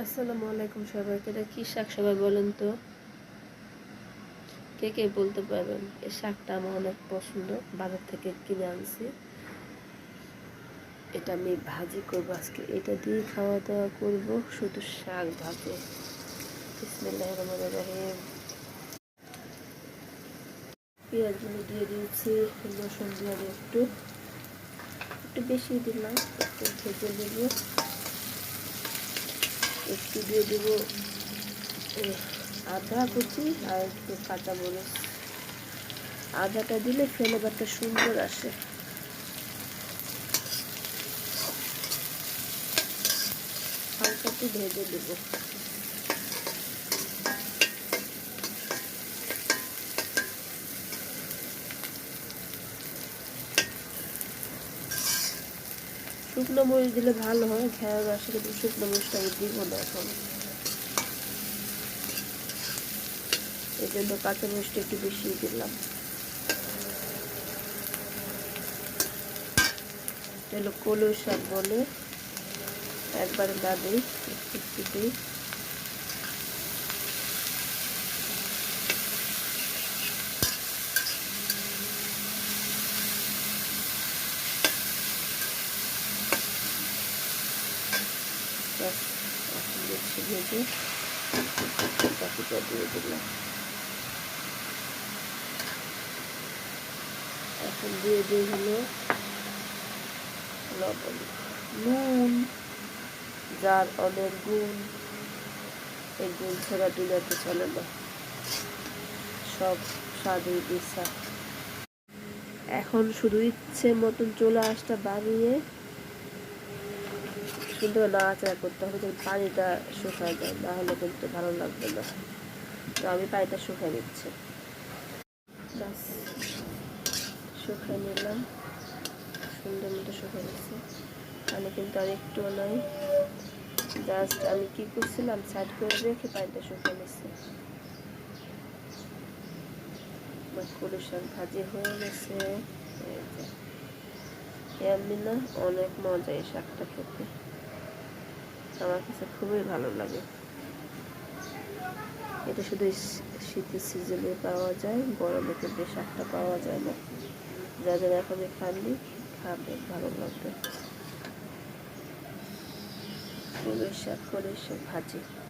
আসসালামু আলাইকুম সবাইকে। এটা কি শাক সবাই বলেন তো, কে কে বলতে পারবেন? এই শাকটা আমার অনেক পছন্দ, বাজার থেকে কিনে আনছি। এটা আমি ভাজি করবো আজকে, এটা দিয়ে খাওয়া দাওয়া করবো, শুধু শাক ভাজে। বিসমিল্লাহির রহমানির রহিম। পেঁয়াজগুলো দিয়ে দিয়েছি, রসুন দিয়ে একটু একটু বেশি দিলাম, একটু ভেজে নেব। একটু দিয়ে দেবো আদা কুচি আর একটু কাঁচামরিচ। আদাটা দিলে ফ্লেভারটা সুন্দর আসে। হালকা একটু ভেজে দেবো। শুকনো মরিচ দিলে ভালো হয়, ঘ্যার আসে, কিন্তু শুকনো মরিচটা আমি দিব না এখন। এই জন্য কাঁচা মরিচটা একটু বেশি দিলাম। এটা কলই শাক বলে, একবারে না দিই, একটু দিই। এখন দেখছি ভেজে বাকিটা দিয়ে দিলাম। এখন দিয়ে দিই হলো লবণ, নুন, যার অনেক গুণ, এই গুণ ছাড়া দুনিয়াতে চলে না, সব স্বাদের দিশা। এখন শুধু ইচ্ছে মতন চুলা আঁচটা বাড়িয়ে সুন্দর নাড়াচাড়া করতে হবে, যেন পানিটা শুকায় যায়, না হলে কিন্তু ভালো লাগবে না। তো আমি পানিটা শুকাই নিচ্ছি। ব্যাস, শুকাই নিলাম, সুন্দর মতো শুকাই নিচ্ছি। পানি কিন্তু আর একটুও নাই, জাস্ট আমি কি করছিলাম, সাইড করে রেখে পানিটা শুকাই নিচ্ছি। আমার কলই শাক ভাজি হয়ে গেছে। এমনি না, অনেক মজা এই শাকটা খেতে, আমার কাছে খুবই ভালো লাগে। এটা শুধু শীতের সিজনে পাওয়া যায়, গরমে কিন্তু এই শাকটা পাওয়া যায় না। যাদের এখন খাননি খাবে, ভালো লাগবে। কলই শাক ভাজি।